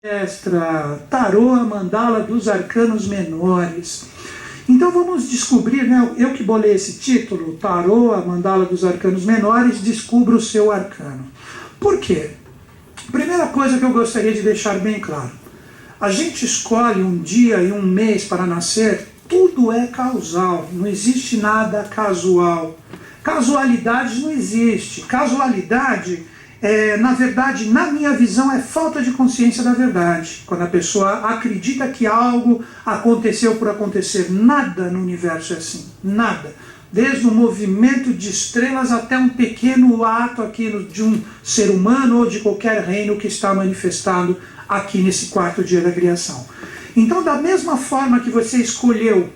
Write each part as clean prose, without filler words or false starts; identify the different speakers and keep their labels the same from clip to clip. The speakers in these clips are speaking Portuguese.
Speaker 1: Extra, Tarô, a Mandala dos Arcanos Menores. Então vamos descobrir, né? Eu que bolei esse título, Tarô, a Mandala dos Arcanos Menores, descubra o seu arcano. Por quê? Primeira coisa que eu gostaria de deixar bem claro. A gente escolhe um dia e um mês para nascer, tudo é causal, não existe nada casual. Casualidade não existe. Casualidade na verdade, na minha visão, é falta de consciência da verdade. Quando a pessoa acredita que algo aconteceu por acontecer, nada no universo é assim, nada. Desde o movimento de estrelas até um pequeno ato aqui de um ser humano ou de qualquer reino que está manifestado aqui nesse quarto dia da criação. Então, da mesma forma que você escolheu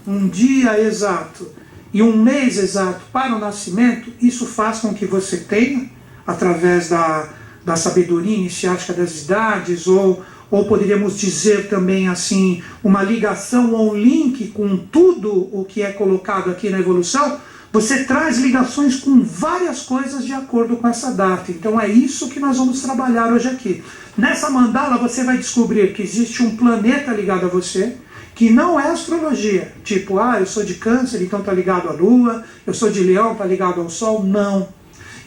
Speaker 1: um dia exato e um mês exato para o nascimento, isso faz com que você tenha, através da sabedoria iniciática das idades, ou poderíamos dizer também assim, uma ligação ou um link com tudo o que é colocado aqui na evolução, você traz ligações com várias coisas de acordo com essa data. Então é isso que nós vamos trabalhar hoje aqui. Nessa mandala você vai descobrir que existe um planeta ligado a você, que não é astrologia, tipo, eu sou de Câncer, então está ligado à Lua, eu sou de Leão, está ligado ao Sol, não.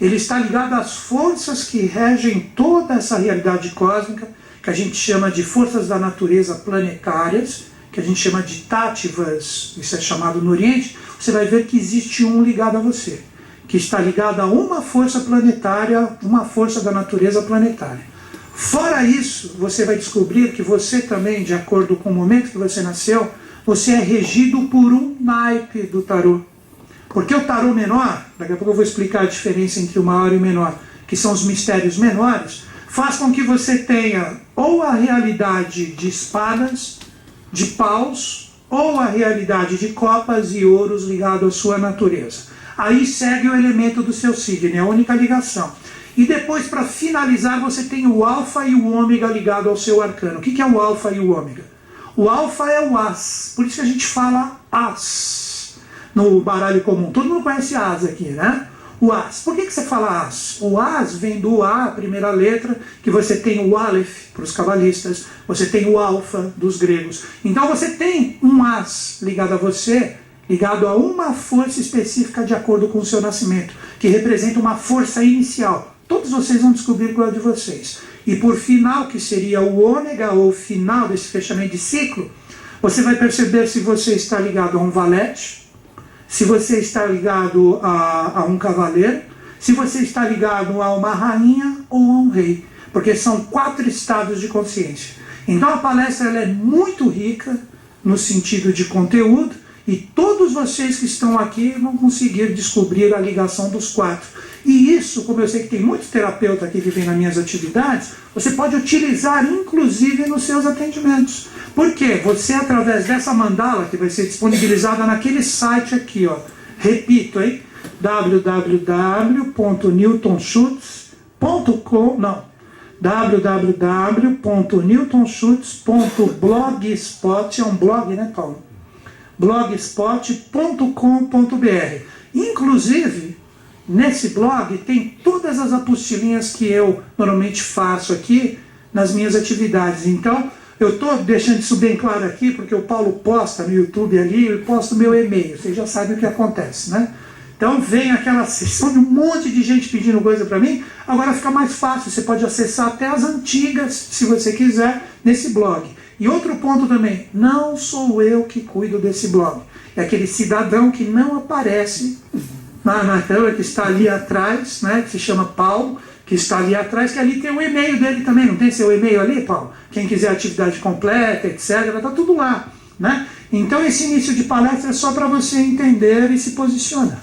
Speaker 1: Ele está ligado às forças que regem toda essa realidade cósmica, que a gente chama de forças da natureza planetárias, que a gente chama de tátivas, isso é chamado no Oriente. Você vai ver que existe um ligado a você, que está ligado a uma força planetária, uma força da natureza planetária. Fora isso, você vai descobrir que você também, de acordo com o momento que você nasceu, você é regido por um naipe do tarô. Porque o tarô menor, daqui a pouco eu vou explicar a diferença entre o maior e o menor, que são os mistérios menores, faz com que você tenha ou a realidade de espadas, de paus, ou a realidade de copas e ouros ligado à sua natureza. Aí segue o elemento do seu signo, é a única ligação. E depois, para finalizar, você tem o alfa e o ômega ligado ao seu arcano. O que é o alfa e o ômega? O alfa é o as, por isso que a gente fala as no baralho comum. Todo mundo conhece as aqui, né? O as. Por que você fala as? O as vem do A, a primeira letra, que você tem o Aleph para os cabalistas, você tem o alfa dos gregos. Então você tem um as ligado a você, ligado a uma força específica de acordo com o seu nascimento, que representa uma força inicial. Todos vocês vão descobrir qual é de vocês. E por final, que seria o ômega, ou final desse fechamento de ciclo, você vai perceber se você está ligado a um valete, se você está ligado a um cavaleiro, se você está ligado a uma rainha ou a um rei. Porque são 4 estados de consciência. Então a palestra ela é muito rica no sentido de conteúdo, e todos vocês que estão aqui vão conseguir descobrir a ligação dos 4. E isso, como eu sei que tem muitos terapeutas aqui que vêm nas minhas atividades, você pode utilizar inclusive nos seus atendimentos. Por quê? Você, através dessa mandala, que vai ser disponibilizada naquele site aqui, ó, repito, hein? www.newtonschutz.blogspot, é um blog, né, Paulo? blogspot.com.br. Inclusive, nesse blog tem todas as apostilinhas que eu normalmente faço aqui nas minhas atividades. Então, eu estou deixando isso bem claro aqui, porque o Paulo posta no YouTube ali, eu posto meu e-mail, vocês já sabem o que acontece, né? Então vem aquela sessão de um monte de gente pedindo coisa para mim, agora fica mais fácil, você pode acessar até as antigas, se você quiser, nesse blog. E outro ponto também, não sou eu que cuido desse blog, é aquele cidadão que não aparece na tela, que está ali atrás, né, que se chama Paulo, que está ali atrás, que ali tem o e-mail dele também, não tem seu e-mail ali, Paulo? Quem quiser atividade completa, etc., está tudo lá, né? Então esse início de palestra é só para você entender e se posicionar.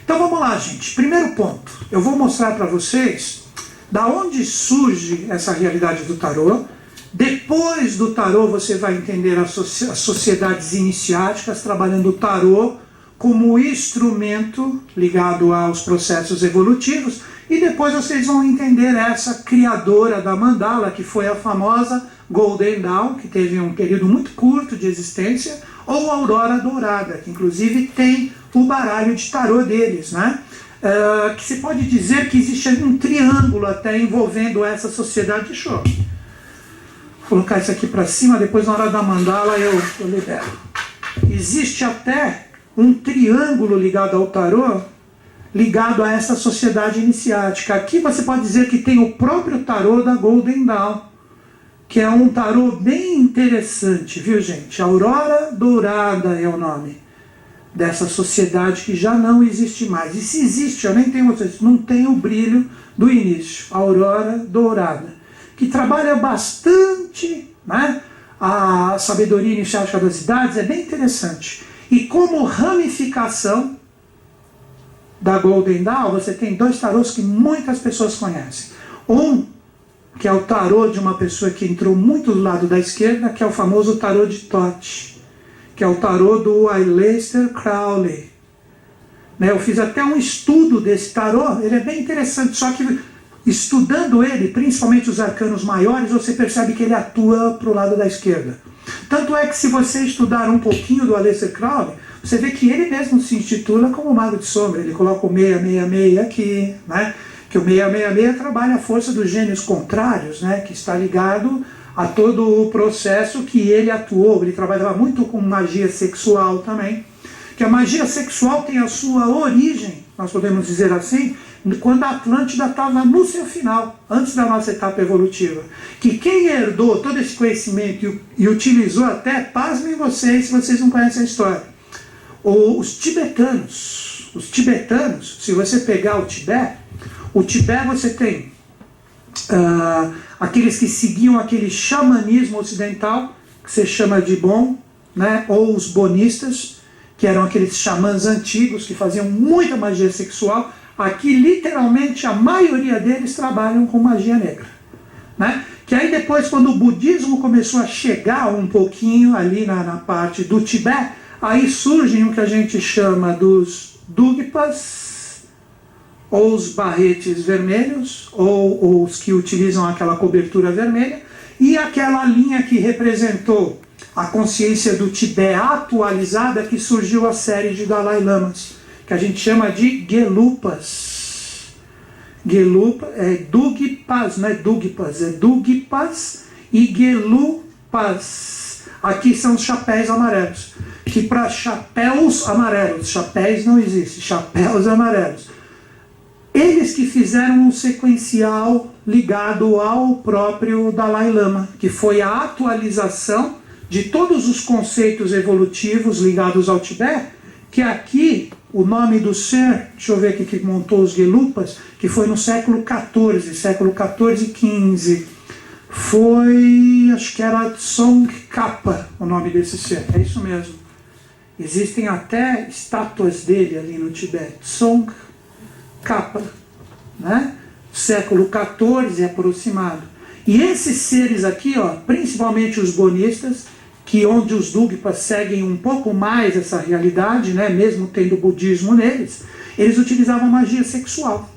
Speaker 1: Então vamos lá, gente. Primeiro ponto, eu vou mostrar para vocês da onde surge essa realidade do tarô. Depois do tarô você vai entender as sociedades iniciáticas trabalhando o tarô como instrumento ligado aos processos evolutivos, e depois vocês vão entender essa criadora da mandala, que foi a famosa Golden Dawn, que teve um período muito curto de existência, ou Aurora Dourada, que inclusive tem o baralho de tarô deles, né? Que se pode dizer que existe um triângulo até envolvendo essa sociedade. Deixa eu colocar isso aqui para cima, depois na hora da mandala eu libero. Existe até um triângulo ligado ao tarô, ligado a essa sociedade iniciática. Aqui você pode dizer que tem o próprio tarô da Golden Dawn, que é um tarô bem interessante, viu gente? Aurora Dourada é o nome dessa sociedade que já não existe mais. E se existe, eu nem tenho, não tem o brilho do início. Aurora Dourada, que trabalha bastante, né, a sabedoria iniciática das idades, é bem interessante. E como ramificação da Golden Dawn, você tem dois tarôs que muitas pessoas conhecem. Um, que é o tarô de uma pessoa que entrou muito do lado da esquerda, que é o famoso tarô de Thoth, que é o tarô do Aleister Crowley. Eu fiz até um estudo desse tarô, ele é bem interessante, só que estudando ele, principalmente os arcanos maiores, você percebe que ele atua para o lado da esquerda. Tanto é que se você estudar um pouquinho do Aleister Crowley, você vê que ele mesmo se intitula como Mago de Sombra, ele coloca o 666 aqui, né? Que o 666 trabalha a força dos gênios contrários, né? Que está ligado a todo o processo que ele atuou. Ele trabalhava muito com magia sexual também, que a magia sexual tem a sua origem, nós podemos dizer assim, quando a Atlântida estava no seu final, antes da nossa etapa evolutiva. Que quem herdou todo esse conhecimento e utilizou até, pasmem vocês, se vocês não conhecem a história, os tibetanos. Os tibetanos, se você pegar o Tibete você tem aqueles que seguiam aquele xamanismo ocidental, que se chama de Bon, né? Ou os bonistas, que eram aqueles xamãs antigos que faziam muita magia sexual. Aqui, literalmente, a maioria deles trabalham com magia negra, né? Que aí depois, quando o budismo começou a chegar um pouquinho ali na parte do Tibete, aí surgem o que a gente chama dos Dugpas, ou os barretes vermelhos, ou os que utilizam aquela cobertura vermelha, e aquela linha que representou a consciência do Tibete atualizada, que surgiu a série de Dalai Lamas, que a gente chama de Gelupas. Gelupa é Dugpas, não é Dugpas, é Dugpas e Gelupas. Aqui são os chapéus amarelos, que para chapéus amarelos, chapéus não existe, chapéus amarelos. Eles que fizeram um sequencial ligado ao próprio Dalai Lama, que foi a atualização de todos os conceitos evolutivos ligados ao Tibete, que aqui o nome do ser, deixa eu ver aqui que montou os Gelupas, que foi no século XIV, XIV, foi, acho que era Tsongkhapa o nome desse ser, é isso mesmo. Existem até estátuas dele ali no Tibete, Tsongkhapa, né? Século XIV aproximado. E esses seres aqui, ó, principalmente os bonistas, que onde os Dugpas seguem um pouco mais essa realidade, né, mesmo tendo budismo neles, eles utilizavam magia sexual.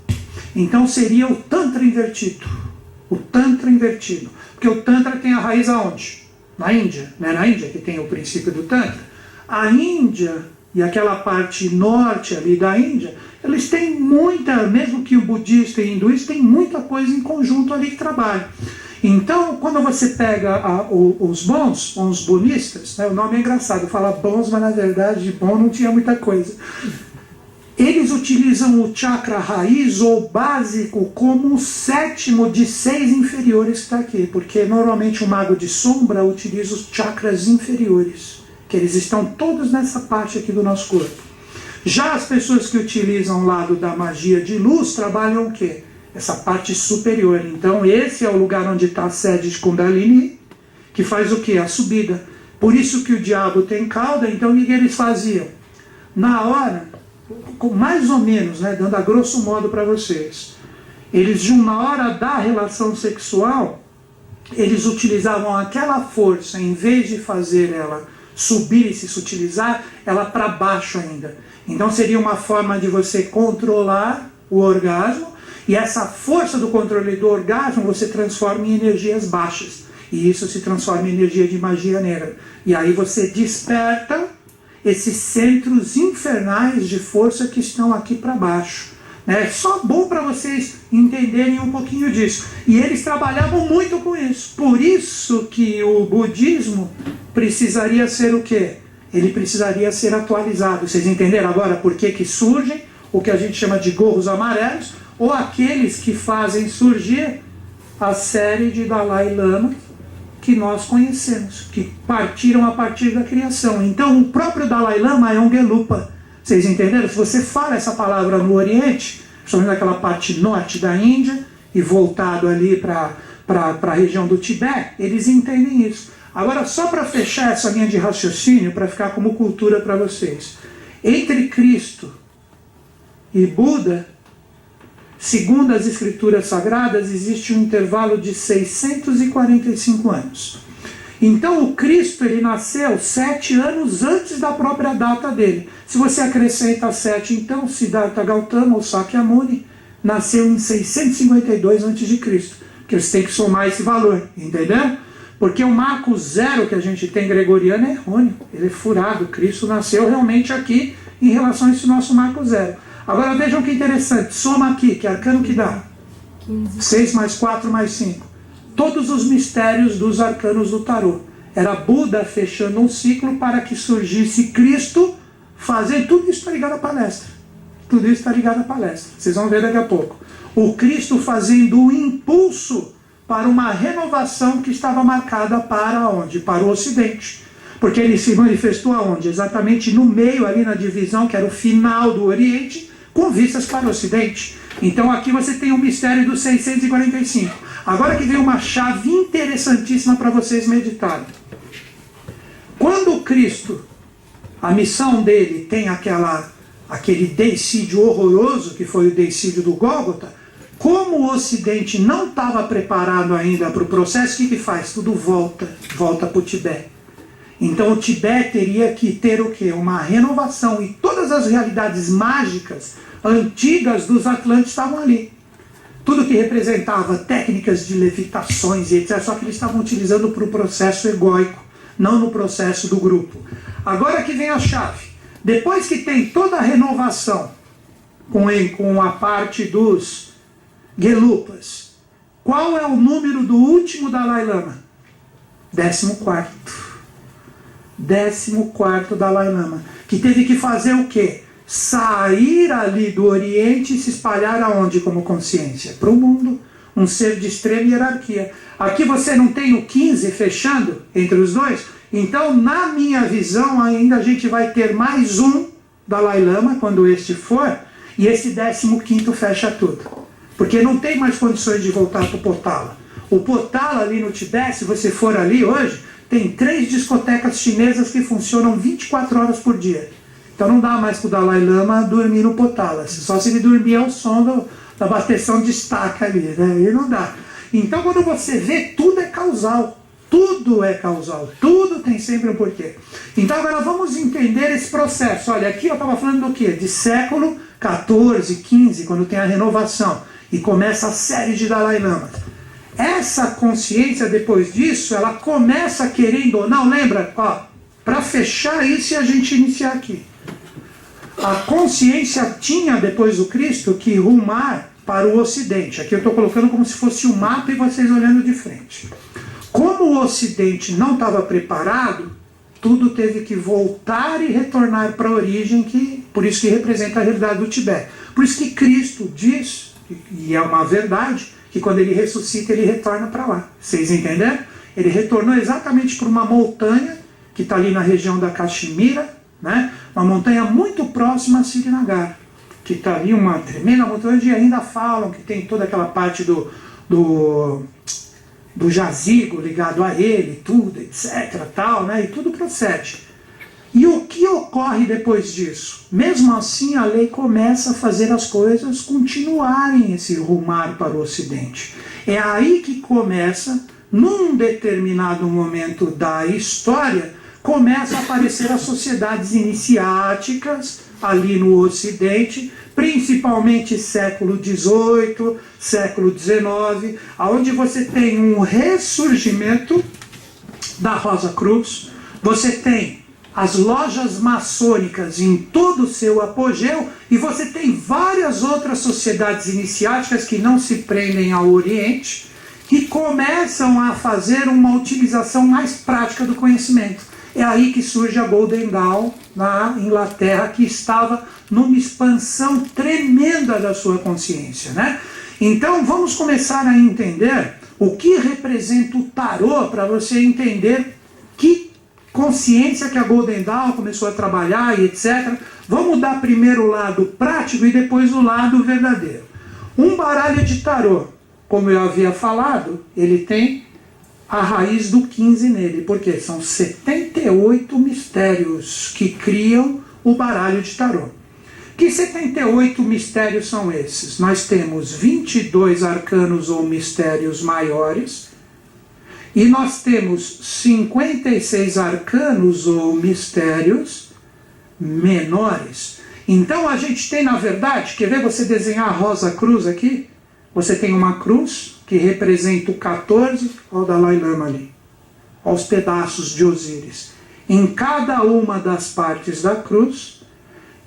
Speaker 1: Então seria o Tantra invertido. O Tantra invertido. Porque o Tantra tem a raiz aonde? Na Índia. Não é na Índia que tem o princípio do Tantra? A Índia e aquela parte norte ali da Índia, eles têm muita, mesmo que o budista e o hinduísta, tem muita coisa em conjunto ali que trabalha. Então, quando você pega os bons, os bonistas, né, o nome é engraçado, fala bons, mas na verdade de bom não tinha muita coisa. Eles utilizam o chakra raiz ou básico como o sétimo de 6 inferiores que está aqui, porque normalmente o mago de sombra utiliza os chakras inferiores, que eles estão todos nessa parte aqui do nosso corpo. Já as pessoas que utilizam o lado da magia de luz trabalham o quê? Essa parte superior. Então esse é o lugar onde está a sede de Kundalini, que faz o quê? A subida. Por isso que o diabo tem cauda. Então o que eles faziam? Na hora, mais ou menos, né, dando a grosso modo para vocês, eles, na hora da relação sexual, eles utilizavam aquela força, em vez de fazer ela subir e se sutilizar, ela para baixo ainda. Então seria uma forma de você controlar o orgasmo, e essa força do controle do orgasmo você transforma em energias baixas, e isso se transforma em energia de magia negra. E aí você desperta esses centros infernais de força que estão aqui para baixo. É só bom para vocês entenderem um pouquinho disso. E eles trabalhavam muito com isso. Por isso que o budismo precisaria ser o quê? Ele precisaria ser atualizado. Vocês entenderam agora por que surgem o que a gente chama de gorros amarelos, ou aqueles que fazem surgir a série de Dalai Lama que nós conhecemos, que partiram a partir da criação. Então o próprio Dalai Lama é um Gelupa. Vocês entenderam? Se você fala essa palavra no Oriente, principalmente naquela parte norte da Índia, e voltado ali para a região do Tibete, eles entendem isso. Agora, só para fechar essa linha de raciocínio, para ficar como cultura para vocês. Entre Cristo e Buda, segundo as escrituras sagradas, existe um intervalo de 645 anos. Então o Cristo, ele nasceu 7 anos antes da própria data dele. Se você acrescenta 7, então Siddhartha Gautama, ou Sakyamuni, nasceu em 652 a.C. Porque você tem que somar esse valor, entendeu? Porque o marco zero que a gente tem gregoriano é errôneo, ele é furado. Cristo nasceu realmente aqui em relação a esse nosso marco zero. Agora vejam que interessante, soma aqui, que arcano que dá? 6 mais 4 mais 5. Todos os mistérios dos arcanos do tarô. Era Buda fechando um ciclo para que surgisse Cristo fazendo. Tudo isso está ligado à palestra. Tudo isso está ligado à palestra. Vocês vão ver daqui a pouco. O Cristo fazendo um impulso para uma renovação que estava marcada para onde? Para o Ocidente. Porque ele se manifestou aonde? Exatamente no meio, ali na divisão, que era o final do Oriente, com vistas para o Ocidente. Então aqui você tem o mistério dos 645. Agora que vem uma chave interessantíssima para vocês meditarem. Quando Cristo, a missão dele tem aquele deicídio horroroso, que foi o deicídio do Gólgota, como o Ocidente não estava preparado ainda para o processo, o que faz? Tudo volta para o Tibete. Então o Tibete teria que ter o quê? Uma renovação, e todas as realidades mágicas antigas dos Atlantes estavam ali. Tudo que representava técnicas de levitações e etc., só que eles estavam utilizando para o processo egóico, não no processo do grupo. Agora que vem a chave. Depois que tem toda a renovação com a parte dos Gelupas, qual é o número do último Dalai Lama? 14º. 14º Dalai Lama. Que teve que fazer o quê? Sair ali do Oriente e se espalhar aonde como consciência? Para o mundo, um ser de extrema hierarquia. Aqui você não tem o 15 fechando entre os dois? Então, na minha visão, ainda a gente vai ter mais um Dalai Lama, quando este for, e esse 15º fecha tudo. Porque não tem mais condições de voltar para o Potala. O Potala ali no Tibete, se você for ali hoje, tem 3 discotecas chinesas que funcionam 24 horas por dia. Então não dá mais para o Dalai Lama dormir no Potala. Só se ele dormir ao som da bateção de estaca ali, né? Aí não dá. Então quando você vê, tudo é causal. Tudo é causal. Tudo tem sempre um porquê. Então agora vamos entender esse processo. Olha, aqui eu estava falando do quê? De século 14, 15, quando tem a renovação. E começa a série de Dalai Lama. Essa consciência, depois disso, ela começa, querendo ou não, lembra? Para fechar isso e a gente iniciar aqui. A consciência tinha, depois do Cristo, que rumar para o Ocidente. Aqui eu estou colocando como se fosse um mapa e vocês olhando de frente. Como o Ocidente não estava preparado, tudo teve que voltar e retornar para a origem, por isso que representa a realidade do Tibete. Por isso que Cristo diz, e é uma verdade, que quando ele ressuscita, ele retorna para lá. Vocês entenderam? Ele retornou exatamente para uma montanha, que está ali na região da Caxemira, né? Uma montanha muito próxima a Srinagar, que está ali uma tremenda montanha, onde ainda falam que tem toda aquela parte do jazigo ligado a ele, tudo, etc, tal, né? E tudo procede. E o que ocorre depois disso? Mesmo assim, a lei começa a fazer as coisas continuarem esse rumar para o Ocidente. É aí que começa, num determinado momento da história, começa a aparecer as sociedades iniciáticas ali no Ocidente, principalmente século XVIII, século XIX, onde você tem um ressurgimento da Rosa Cruz, você tem as lojas maçônicas em todo o seu apogeu, e você tem várias outras sociedades iniciáticas que não se prendem ao Oriente e começam a fazer uma utilização mais prática do conhecimento. É aí que surge a Golden Dawn na Inglaterra, que estava numa expansão tremenda da sua consciência, né? Então vamos começar a entender o que representa o tarô, para você entender que consciência que a Golden Dawn começou a trabalhar e etc. Vamos dar primeiro o lado prático e depois o lado verdadeiro. Um baralho de tarô, como eu havia falado, ele tem a raiz do 15 nele, porque são 78 mistérios que criam o baralho de tarô. Que 78 mistérios são esses? Nós temos 22 arcanos ou mistérios maiores, e nós temos 56 arcanos ou mistérios menores. Então a gente tem, na verdade, quer ver você desenhar a Rosa Cruz aqui? Você tem uma cruz que representa o 14, olha o Dalai Lama ali, olha os pedaços de Osíris. Em cada uma das partes da cruz,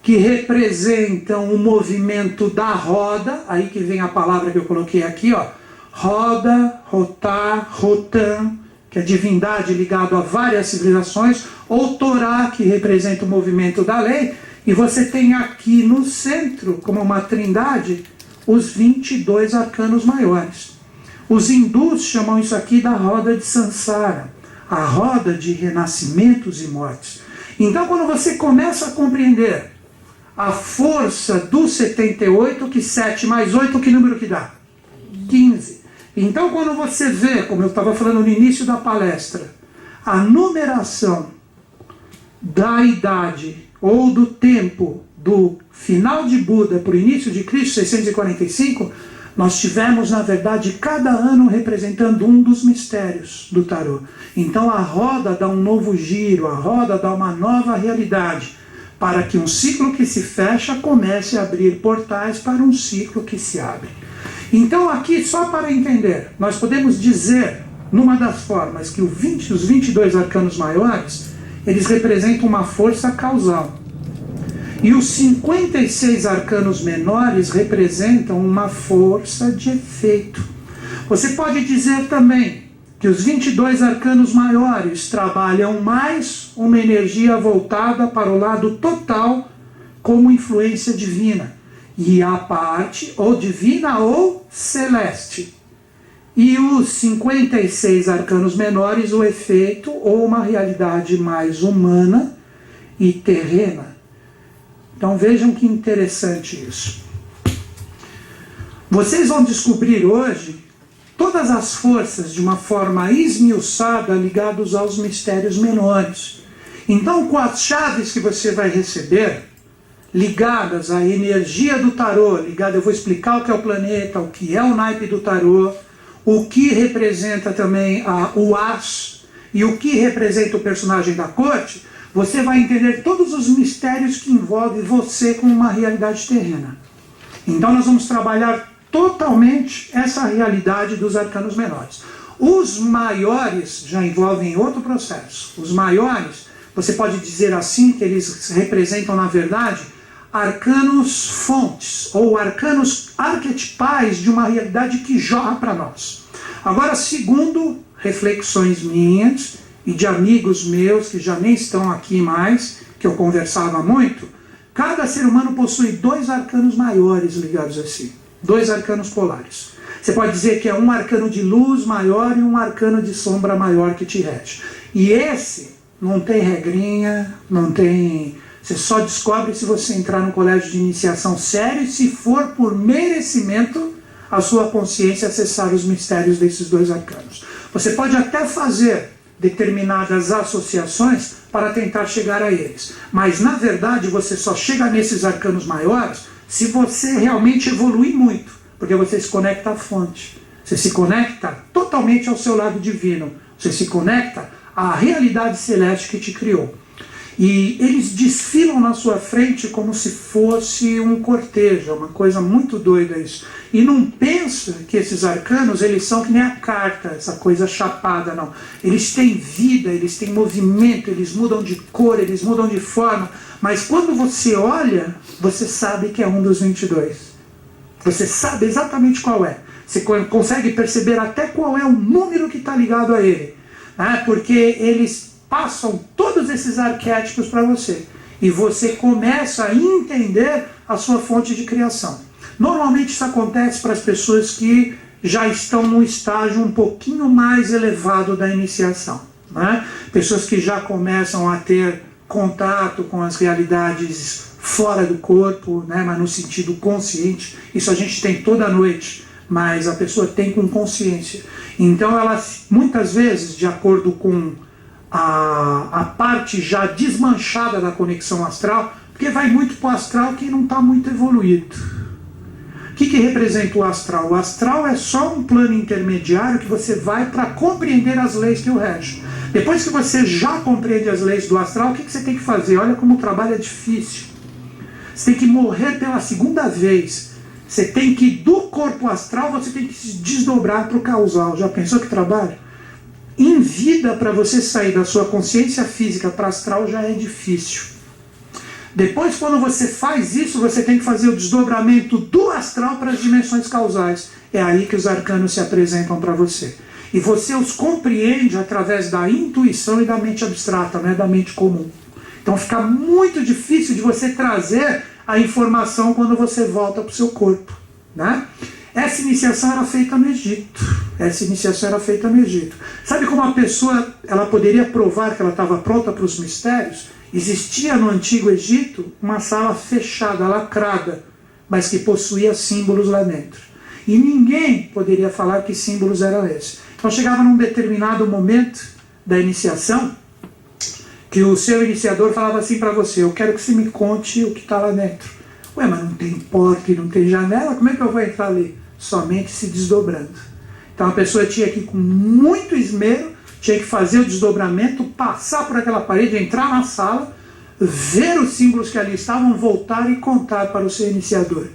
Speaker 1: que representam o movimento da roda, aí que vem a palavra que eu coloquei aqui, ó, roda, rotá, rotan, que é divindade ligado a várias civilizações, ou Torá, que representa o movimento da lei, e você tem aqui no centro, como uma trindade, os 22 arcanos maiores. Os hindus chamam isso aqui da roda de Sansara, a roda de renascimentos e mortes. Então, quando você começa a compreender a força dos 78, que 7 mais 8, que número que dá? 15. Então, quando você vê, como eu estava falando no início da palestra, a numeração da idade ou do tempo do final de Buda para o início de Cristo, 645, nós tivemos, na verdade, cada ano representando um dos mistérios do tarô. Então a roda dá um novo giro, a roda dá uma nova realidade, para que um ciclo que se fecha comece a abrir portais para um ciclo que se abre. Então aqui, só para entender, nós podemos dizer, numa das formas, que os 22 arcanos maiores, eles representam uma força causal. E os 56 arcanos menores representam uma força de efeito. Você pode dizer também que os 22 arcanos maiores trabalham mais uma energia voltada para o lado total como influência divina. E a parte ou divina ou celeste. E os 56 arcanos menores, o efeito ou uma realidade mais humana e terrena. Então vejam que interessante isso. Vocês vão descobrir hoje todas as forças de uma forma esmiuçada ligadas aos mistérios menores. Então, com as chaves que você vai receber, ligadas à energia do tarô, eu vou explicar o que é o planeta, o que é o naipe do tarô, o que representa também o as e o que representa o personagem da corte, você vai entender todos os mistérios que envolvem você com uma realidade terrena. Então nós vamos trabalhar totalmente essa realidade dos arcanos menores. Os maiores já envolvem outro processo. Os maiores, você pode dizer assim, que eles representam, na verdade, arcanos fontes, ou arcanos arquetipais de uma realidade que jorra para nós. Agora, segundo reflexões minhas, e de amigos meus que já nem estão aqui mais, que eu conversava muito, cada ser humano possui 2 arcanos maiores ligados a si, 2 arcanos polares. Você pode dizer que é um arcano de luz maior e um arcano de sombra maior que te rege. E esse não tem regrinha, não tem... Você só descobre se você entrar no colégio de iniciação sério e se for por merecimento a sua consciência acessar os mistérios desses 2 arcanos. Você pode até fazer determinadas associações para tentar chegar a eles. Mas, na verdade, você só chega nesses arcanos maiores se você realmente evoluir muito, porque você se conecta à fonte. Você se conecta totalmente ao seu lado divino. Você se conecta à realidade celeste que te criou. E eles desfilam na sua frente como se fosse um cortejo, uma coisa muito doida isso. E não pensa que esses arcanos, eles são que nem a carta, essa coisa chapada, não. Eles têm vida, eles têm movimento, eles mudam de cor, eles mudam de forma. Mas quando você olha, você sabe que é um dos 22. Você sabe exatamente qual é. Você consegue perceber até qual é o número que está ligado a ele. Né? Porque eles passam todos esses arquétipos para você. E você começa a entender a sua fonte de criação. Normalmente isso acontece para as pessoas que já estão num estágio um pouquinho mais elevado da iniciação. Né? Pessoas que já começam a ter contato com as realidades fora do corpo, né? Mas no sentido consciente. Isso a gente tem toda noite, mas a pessoa tem com consciência. Então ela, muitas vezes, de acordo com a parte já desmanchada da conexão astral, porque vai muito para o astral que não está muito evoluído. O que representa o astral? O astral é só um plano intermediário que você vai para compreender as leis que o regem. Depois que você já compreende as leis do astral, o que você tem que fazer? Olha como o trabalho é difícil. Você tem que morrer pela segunda vez. Você tem que, do corpo astral, você tem que se desdobrar para o causal. Já pensou que trabalho? Em vida, para você sair da sua consciência física para astral já é difícil. Depois, quando você faz isso, você tem que fazer o desdobramento do astral para as dimensões causais. É aí que os arcanos se apresentam para você. E você os compreende através da intuição e da mente abstrata, não é da mente comum. Então fica muito difícil de você trazer a informação quando você volta para o seu corpo. Né? Essa iniciação era feita no Egito. Sabe como a pessoa ela poderia provar que ela estava pronta para os mistérios? Existia no Antigo Egito uma sala fechada, lacrada, mas que possuía símbolos lá dentro. E ninguém poderia falar que símbolos eram esses. Então chegava num determinado momento da iniciação, que o seu iniciador falava assim para você: eu quero que você me conte o que está lá dentro. Ué, mas não tem porta e não tem janela, como é que eu vou entrar ali? Somente se desdobrando. Então a pessoa tinha que ir com muito esmero, tinha que fazer o desdobramento, passar por aquela parede, entrar na sala, ver os símbolos que ali estavam, voltar e contar para o seu iniciador.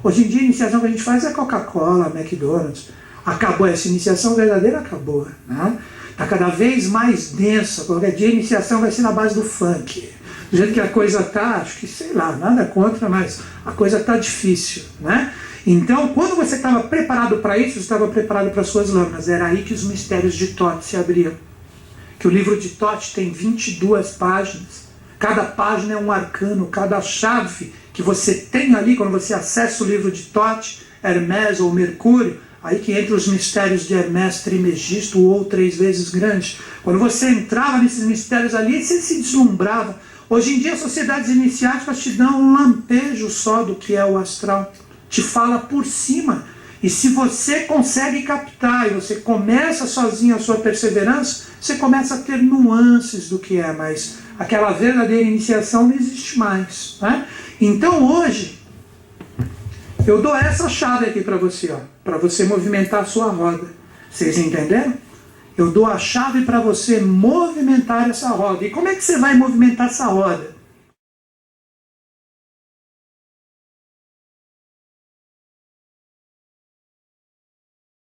Speaker 1: Hoje em dia a iniciação que a gente faz é Coca-Cola, McDonald's. Acabou essa iniciação verdadeira, acabou. Né? Está cada vez mais densa. Qualquer dia a iniciação vai ser na base do funk. Do jeito que a coisa está, acho que, sei lá, nada contra, mas a coisa está difícil. Né? Então, quando você estava preparado para isso, você estava preparado para as suas lâminas. Era aí que os mistérios de Thoth se abriam. Que o livro de Thoth tem 22 páginas. Cada página é um arcano, cada chave que você tem ali, quando você acessa o livro de Thoth, Hermes ou Mercúrio, aí que entra os mistérios de Hermes Trimegisto ou 3 vezes grande. Quando você entrava nesses mistérios ali, você se deslumbrava. Hoje em dia as sociedades iniciáticas te dão um lampejo só do que é o astral. Te fala por cima. E se você consegue captar e você começa sozinho a sua perseverança, você começa a ter nuances do que é, mas aquela verdadeira iniciação não existe mais. Né? Então hoje, eu dou essa chave aqui para você, para você movimentar a sua roda. Vocês entenderam? Eu dou a chave para você movimentar essa roda. E como é que você vai movimentar essa roda?